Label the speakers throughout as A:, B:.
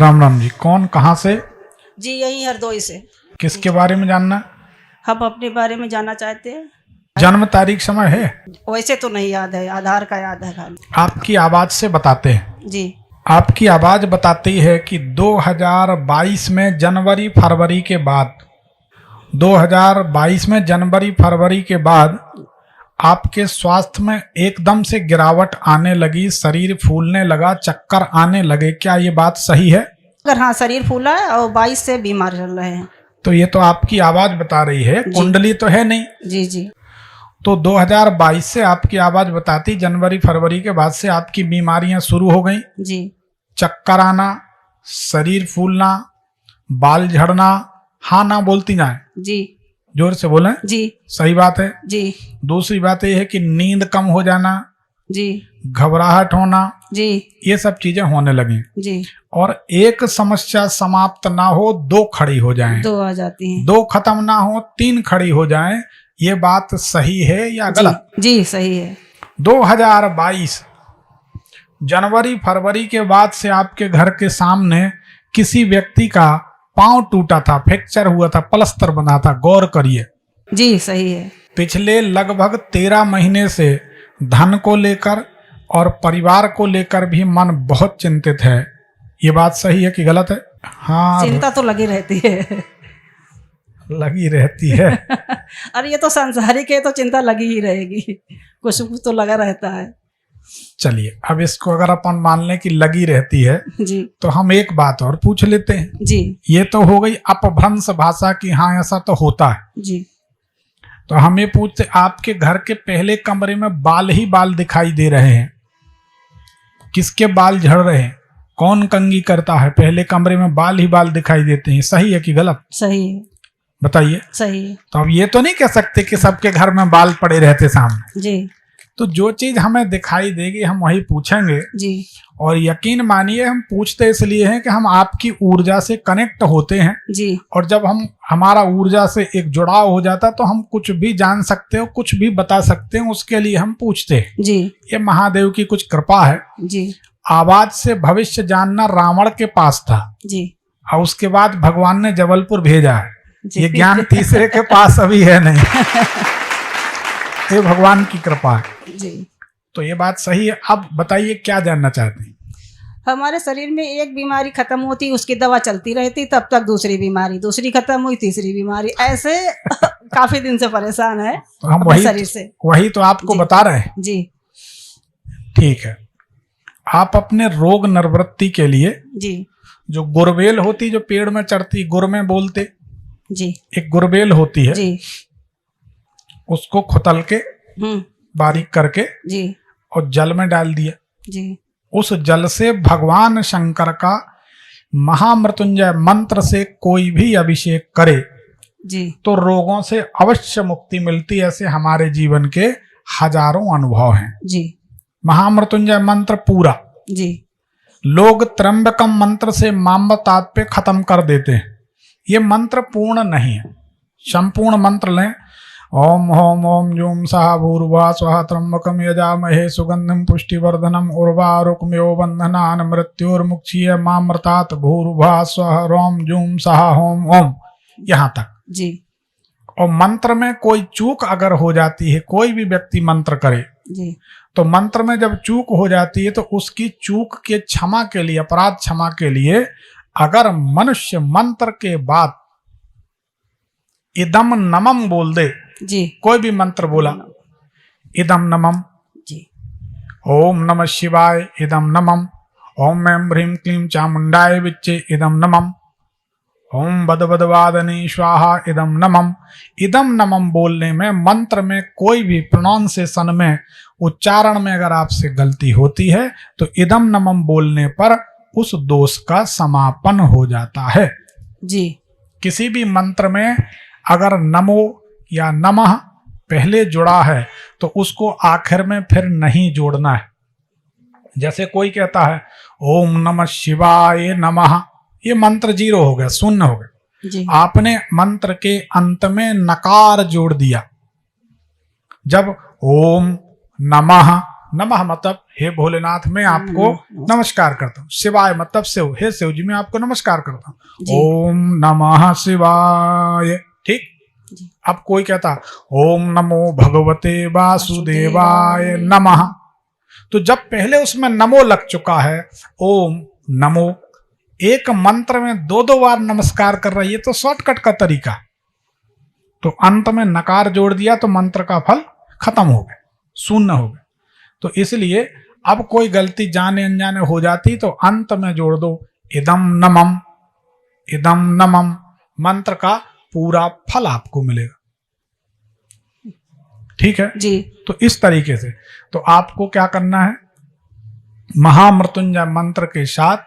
A: राम राम जी। कौन कहाँ से?
B: जी यही हरदोई से।
A: किसके बारे में जानना है?
B: हम अपने बारे में जानना चाहते हैं।
A: जन्म तारीख समय है?
B: वैसे तो नहीं याद है, आधार का याद है खाली।
A: आपकी आवाज से बताते हैं।
B: जी
A: आपकी आवाज बताती है कि 2022 में जनवरी फरवरी के बाद 2022 में जनवरी फरवरी के बाद आपके स्वास्थ्य में एकदम से गिरावट आने लगी, शरीर फूलने लगा, चक्कर आने लगे। क्या ये बात सही है?
B: अगर हाँ, शरीर फूला है और 22 से बीमार चल रहे हैं।
A: तो ये तो आपकी आवाज बता रही है, कुंडली तो है नहीं।
B: जी जी।
A: तो 2022 से आपकी आवाज बताती जनवरी फरवरी के बाद से आपकी बीमारियां शुरू हो गई।
B: जी
A: चक्कर आना, शरीर फूलना, बाल झड़ना। हाँ ना बोलती जाए,
B: जी
A: जोर से बोलें।
B: जी
A: सही बात है।
B: जी
A: दूसरी बात यह है कि नींद कम हो जाना,
B: जी
A: घबराहट होना,
B: जी
A: ये सब चीजें होने लगी।
B: जी।
A: और एक समस्या समाप्त ना हो, दो खड़ी हो जाएं,
B: दो आ जाती हैं।
A: दो खत्म ना हो, तीन खड़ी हो जाएं। ये बात सही है या गलत?
B: जी सही है।
A: 2022 जनवरी फरवरी के बाद से आपके घर के सामने किसी व्यक्ति का पांव टूटा था, फ्रैक्चर हुआ था, प्लास्टर बना था। गौर करिए।
B: जी सही है।
A: पिछले लगभग 13 महीने से धन को लेकर और परिवार को लेकर भी मन बहुत चिंतित है। ये बात सही है कि गलत है? हाँ,
B: चिंता तो लगी रहती है।
A: लगी रहती है।
B: अरे ये तो सांसारिक है, तो चिंता लगी ही रहेगी, कुछ कुछ तो लगा रहता है।
A: चलिए, अब इसको अगर अपन मान लें कि लगी रहती है,
B: जी
A: तो हम एक बात और पूछ लेते हैं।
B: जी
A: ये तो हो गई अपभ्रंश भाषा की, हाँ ऐसा तो होता है।
B: जी।
A: तो हम ये पूछते, आपके घर के पहले कमरे में बाल ही बाल दिखाई दे रहे हैं। किसके बाल झड़ रहे हैं? कौन कंघी करता है? पहले कमरे में बाल ही बाल दिखाई देते हैं। सही है कि गलत?
B: सही है।
A: बताइए।
B: सही है।
A: तो अब ये तो नहीं कह सकते कि सबके घर में बाल पड़े रहते सामने।
B: जी।
A: तो जो चीज हमें दिखाई देगी हम वही पूछेंगे।
B: जी।
A: और यकीन मानिए, हम पूछते इसलिए हैं कि हम आपकी ऊर्जा से कनेक्ट होते हैं।
B: जी।
A: और जब हमारा ऊर्जा से एक जुड़ाव हो जाता है तो हम कुछ भी जान सकते हो, कुछ भी बता सकते हैं। उसके लिए हम पूछते हैं।
B: जी। ये
A: महादेव की कुछ कृपा है।
B: जी।
A: आवाज से भविष्य जानना रावण के पास था।
B: जी। और
A: उसके बाद भगवान ने जबलपुर भेजा है। ये ज्ञान तीसरे के पास अभी है नहीं। ये भगवान की कृपा है।
B: जी।
A: तो ये बात सही है। अब बताइए क्या जानना चाहते हैं?
B: हमारे शरीर में एक बीमारी खत्म होती, उसकी दवा चलती रहती, तब तक दूसरी बीमारी, दूसरी खत्म हुई, तीसरी बीमारी, ऐसे काफी दिन से परेशान है।
A: तो हम वही तो आपको बता रहे हैं।
B: जी।
A: ठीक है। आप अपने रोग निवृत्ति के लिए
B: जी,
A: जो गुरबेल होती, जो पेड़ में चढ़ती, गुर में बोलते
B: जी,
A: एक गुरबेल होती है
B: जी,
A: उसको खुतल के बारीक करके
B: जी,
A: और जल में डाल दिया।
B: जी।
A: उस जल से भगवान शंकर का महामृत्युंजय मंत्र से कोई भी अभिषेक करे
B: जी,
A: तो रोगों से अवश्य मुक्ति मिलती है। ऐसे हमारे जीवन के हजारों अनुभव हैं।
B: जी।
A: महामृत्युंजय मंत्र पूरा
B: जी।
A: लोग त्र्यंबकम मंत्र से मामतात पे खत्म कर देते हैं। ये मंत्र पूर्ण नहीं है। संपूर्ण मंत्र लें। ओम होम ओम जूम सहा भूर्भुवः स्वः त्र्यंबकम यजामहे सुगंधिम पुष्टिवर्धनम उर्वारुकमेव बंधनान् मृत्योर्मुक्षीय मामृतात् भूर्भुवः स्वः रोम जूम सहा होम ओम, यहाँ तक।
B: जी।
A: और मंत्र में कोई चूक अगर हो जाती है, कोई भी व्यक्ति मंत्र करे
B: जी,
A: तो मंत्र में जब चूक हो जाती है तो उसकी चूक के क्षमा के लिए, अपराध क्षमा के लिए, अगर मनुष्य मंत्र के बाद इदम नमम बोल दे, जी, कोई भी मंत्र बोला, इदम नमम, जी, ओम नमः शिवाय इदम नमम, ओम ऐं ह्रीं क्लीं चामुंडाय विच्चे इदम नमम, ओम बदबदवादनी स्वाहा इदम नमम। इदम नमम बोलने में, मंत्र में कोई भी प्रोनाउंसिएशन में, उच्चारण में अगर आपसे गलती होती है तो इदम नमम बोलने पर उस दोष का समापन हो जाता है। जी। किसी भी मंत्र में अगर नमो या नमः पहले जुड़ा है तो उसको आखिर में फिर नहीं जोड़ना है। जैसे कोई कहता है ओम नमः शिवाय नमः, ये मंत्र 0 हो गया, शून्य हो गया। जी। आपने मंत्र के अंत में नकार जोड़ दिया। जब ओम नमः, नमः मतलब हे भोलेनाथ मैं आपको नमस्कार करता हूँ। शिवाय मतलब शिव, हे शिव जी मैं आपको नमस्कार करता हूँ। ओम नमः शिवाय। ठीक। अब कोई कहता ओम नमो भगवते वासुदेवाय नमः, तो जब पहले उसमें नमो लग चुका है, ओम नमो, एक मंत्र में दो दो बार नमस्कार कर रही है, तो शॉर्टकट का तरीका, तो अंत में नकार जोड़ दिया तो मंत्र का फल खत्म हो गया, शून्य हो गया। तो इसलिए अब कोई गलती जाने अनजाने हो जाती तो अंत में जोड़ दो इदम नमम, इदम नमम, मंत्र का पूरा फल आपको मिलेगा। ठीक है
B: जी।
A: तो इस तरीके से तो आपको क्या करना है, महामृत्युंजय मंत्र के साथ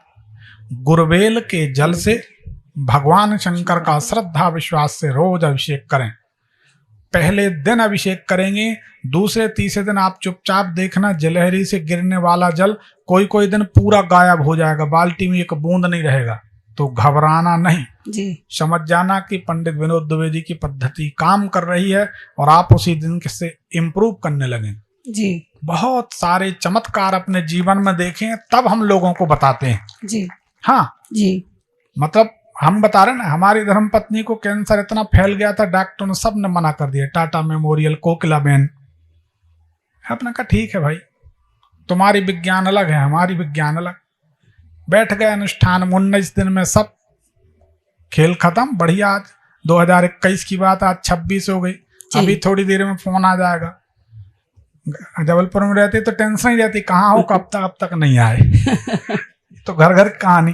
A: गुरुवेल के जल से भगवान शंकर का श्रद्धा विश्वास से रोज अभिषेक करें। पहले दिन अभिषेक करेंगे, दूसरे तीसरे दिन आप चुपचाप देखना जलहरी से गिरने वाला जल कोई कोई दिन पूरा गायब हो जाएगा, बाल्टी में एक बूंद नहीं रहेगा। तो घबराना नहीं
B: जी।
A: समझ जाना कि पंडित विनोद दुबे जी की पद्धति काम कर रही है और आप उसी दिन से इम्प्रूव करने लगे
B: जी।
A: बहुत सारे चमत्कार अपने जीवन में देखें तब हम लोगों को बताते हैं
B: जी।
A: हाँ
B: जी।
A: मतलब हम बता रहे ना, हमारी धर्मपत्नी को कैंसर इतना फैल गया था, डॉक्टर ने सब ने मना कर दिया, टाटा मेमोरियल, कोकिला बेन। आपने कहा ठीक है भाई, तुम्हारी विज्ञान अलग है, हमारी विज्ञान अलग। बैठ गए अनुष्ठान, 19 दिन में सब खेल खत्म, बढ़िया। आज 2021 की बात, आज 26 हो गई। अभी थोड़ी देर में फोन आ जाएगा। जबलपुर में रहते तो टेंशन ही रहती, कहाँ हो, कब तक नहीं आए। तो घर घर कहानी।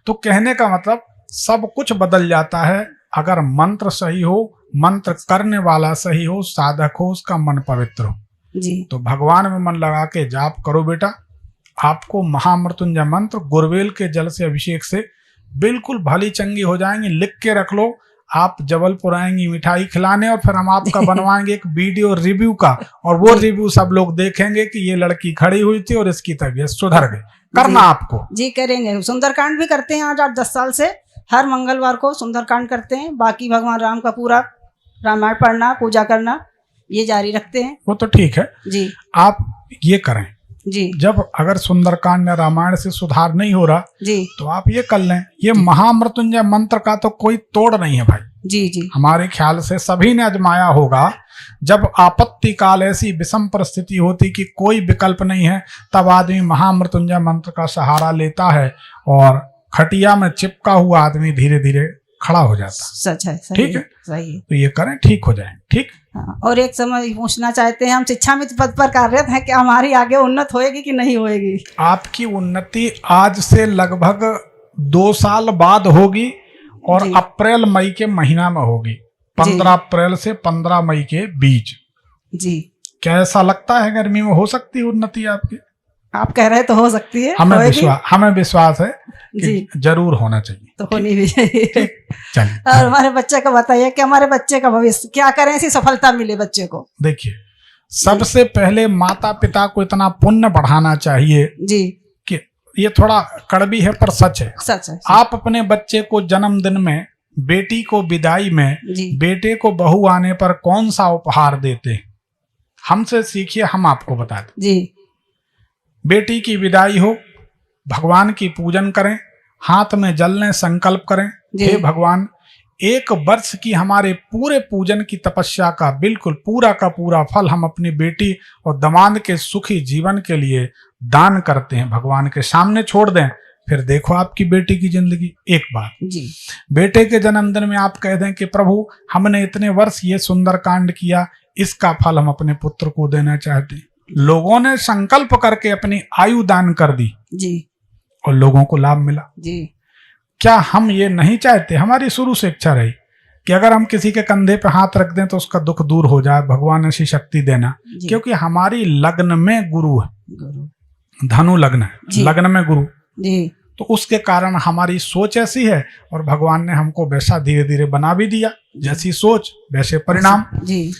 A: तो कहने का मतलब सब कुछ बदल जाता है अगर मंत्र सही हो, मंत्र करने वाला सही हो, साधक हो, उसका मन पवित्र हो
B: जी।
A: तो भगवान में मन लगा के जाप करो बेटा, आपको महामृत्युंजय मंत्र गुरुवेल के जल से अभिषेक से बिल्कुल भली चंगी हो जाएंगी। लिख के रख लो, आप जबलपुर आएंगी मिठाई खिलाने और फिर हम आपका बनवाएंगे एक वीडियो रिव्यू का, और वो रिव्यू सब लोग देखेंगे कि ये लड़की खड़ी हुई थी और इसकी तबीयत सुधर गई। करना आपको
B: जी, करेंगे। सुंदरकांड भी करते हैं आज 8-10 साल से, हर मंगलवार को सुंदरकांड करते हैं। बाकी भगवान राम का पूरा रामायण पढ़ना, पूजा करना, ये जारी रखते हैं।
A: वो तो ठीक है
B: जी।
A: आप ये करें
B: जी।
A: जब अगर सुंदरकांड या रामायण से सुधार नहीं हो रहा
B: जी
A: तो आप ये कर लें, ये महामृत्युंजय मंत्र का तो कोई तोड़ नहीं है भाई।
B: जी जी।
A: हमारे ख्याल से सभी ने आजमाया होगा, जब आपत्ति काल ऐसी विषम परिस्थिति होती कि कोई विकल्प नहीं है, तब आदमी महामृत्युंजय मंत्र का सहारा लेता है और खटिया में चिपका हुआ आदमी धीरे धीरे खड़ा हो जाता।
B: सच है, सही
A: ठीक है,
B: सही है।
A: तो ये करें, ठीक हो जाए। ठीक।
B: हाँ, और एक समय पूछना चाहते हैं, हम शिक्षा मित्र पद पर कार्यरत हैं, क्या हमारी आगे उन्नत होएगी कि नहीं होएगी?
A: आपकी उन्नति आज से लगभग 2 साल बाद होगी और अप्रैल मई के महीना में होगी, 15 अप्रैल से 15 मई के बीच।
B: जी।
A: क्या ऐसा लगता है गर्मी में हो सकती है उन्नति आपकी?
B: आप कह रहे तो हो सकती है,
A: हमें विश्वास है कि जरूर होना चाहिए।
B: तो होनी भी चाहिए।
A: चलिए,
B: और हमारे बच्चे का बताइए कि हमारे बच्चे का भविष्य क्या करें, ऐसी सफलता मिले बच्चे को?
A: देखिए, सबसे पहले माता पिता को इतना पुण्य बढ़ाना चाहिए
B: जी
A: कि ये थोड़ा कड़वी है पर सच है।
B: सच है।
A: आप अपने बच्चे को जन्मदिन में, बेटी को विदाई में, बेटे को बहू आने पर कौन सा उपहार देते हैं? हमसे सीखिए, हम आपको बताते।
B: जी।
A: बेटी की विदाई हो, भगवान की पूजन करें, हाथ में जल लें, संकल्प करें, हे भगवान 1 वर्ष की हमारे पूरे पूजन की तपस्या का बिल्कुल पूरा का पूरा फल हम अपनी बेटी और दामाद के सुखी जीवन के लिए दान करते हैं, भगवान के सामने छोड़ दें। फिर देखो आपकी बेटी की जिंदगी। एक बात
B: जी।
A: बेटे के जन्मदिन में आप कह दें कि प्रभु हमने इतने वर्ष ये सुंदर कांड किया, इसका फल हम अपने पुत्र को देना चाहते हैं। लोगों ने संकल्प करके अपनी आयु दान कर दी
B: जी
A: और लोगों को लाभ मिला
B: जी।
A: क्या हम ये नहीं चाहते? हमारी शुरू से इच्छा रही कि अगर हम किसी के कंधे पे हाथ रख दें तो उसका दुख दूर हो जाए, भगवान ऐसी शक्ति देना। क्योंकि हमारी लग्न में गुरु है, धनु लग्न है, लग्न में गुरु
B: जी।
A: तो उसके कारण हमारी सोच ऐसी है और भगवान ने हमको वैसा धीरे धीरे बना भी दिया, जैसी सोच वैसे परिणाम
B: जी।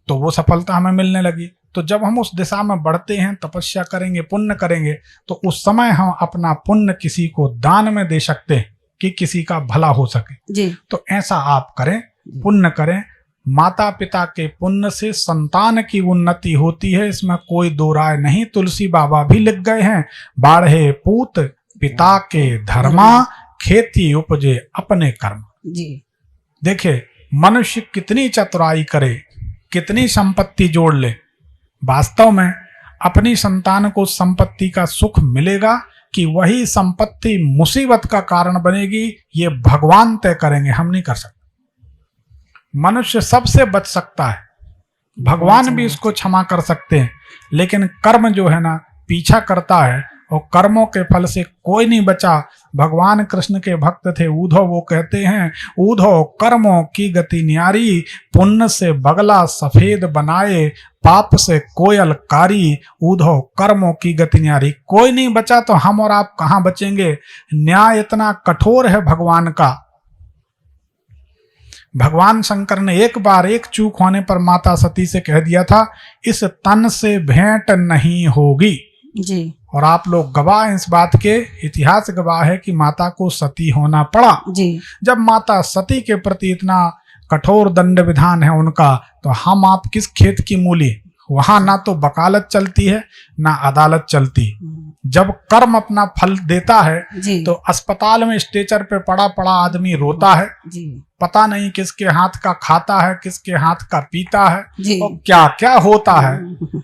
A: तो वो सफलता हमें मिलने लगी। तो जब हम उस दिशा में बढ़ते हैं, तपस्या करेंगे, पुण्य करेंगे, तो उस समय हम अपना पुण्य किसी को दान में दे सकते हैं कि किसी का भला हो सके।
B: जी।
A: तो ऐसा आप करें, पुण्य करें, माता पिता के पुण्य से संतान की उन्नति होती है, इसमें कोई दो राय नहीं। तुलसी बाबा भी लिख गए हैं, बाढ़े पूत पिता के धर्मा, खेती उपजे अपने कर्म।
B: जी
A: देखिए मनुष्य कितनी चतुराई करे, कितनी संपत्ति जोड़ ले, वास्तव में अपनी संतान को संपत्ति का सुख मिलेगा कि वही संपत्ति मुसीबत का कारण बनेगी, ये भगवान तय करेंगे, हम नहीं कर सकते। मनुष्य सबसे बच सकता है, भगवान भी इसको क्षमा कर सकते हैं, लेकिन कर्म जो है ना पीछा करता है और कर्मों के फल से कोई नहीं बचा। भगवान कृष्ण के भक्त थे उद्धव, वो कहते हैं उद्धव कर्मों की गति न्यारी, पुण्य से बगला सफेद बनाए, पाप से कोयल कारी। उद्धव कर्मों की गति न्यारी, कोई नहीं बचा तो हम और आप कहां बचेंगे। न्याय इतना कठोर है भगवान का। भगवान शंकर ने एक बार एक चूक होने पर माता सती से कह दिया था, इस तन से भेंट नहीं होगी।
B: जी
A: और आप लोग गवाह हैं इस बात के, इतिहास गवाह है कि माता को सती होना पड़ा।
B: जी
A: जब माता सती के प्रति इतना कठोर दंड विधान है उनका, तो हम आप किस खेत की मूली। वहां ना तो वकालत चलती है ना अदालत चलती। जब कर्म अपना फल देता है
B: जी
A: तो अस्पताल में स्ट्रेचर पे पड़ा पड़ा आदमी रोता है,
B: जी
A: पता नहीं किसके हाथ का खाता है, किसके हाथ का पीता है
B: जी
A: और क्या क्या होता है।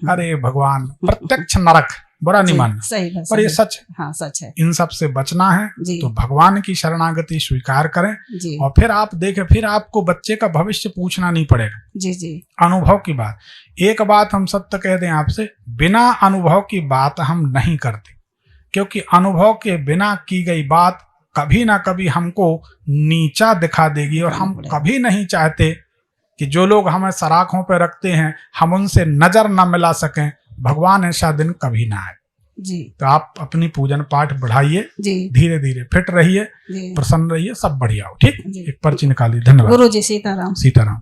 A: अरे भगवान, प्रत्यक्ष नरक, बुरा नहीं मानना,
B: सही है,
A: पर ये सच है।
B: हाँ सच है
A: इन सब से बचना है
B: जी
A: तो भगवान की शरणागति स्वीकार करें।
B: जी
A: और फिर आप देखें, फिर आपको बच्चे का भविष्य पूछना नहीं पड़ेगा।
B: जी जी
A: अनुभव की बात, एक बात हम सत्य कह दें आपसे, बिना अनुभव की बात हम नहीं करते, क्योंकि अनुभव के बिना की गई बात कभी ना कभी हमको नीचा दिखा देगी। और हम कभी नहीं चाहते कि जो लोग हमें सराखों पर रखते हैं हम उनसे नजर न मिला सकें। भगवान ऐसा दिन कभी ना आए।
B: जी
A: तो आप अपनी पूजन पाठ बढ़ाइए,
B: जी
A: धीरे धीरे फिट रहिए,
B: जी
A: प्रसन्न रहिए, सब बढ़िया हो। ठीक,
B: जी।
A: एक पर्ची निकालिए। धन्यवाद।
B: गुरु जी सीताराम।
A: सीताराम।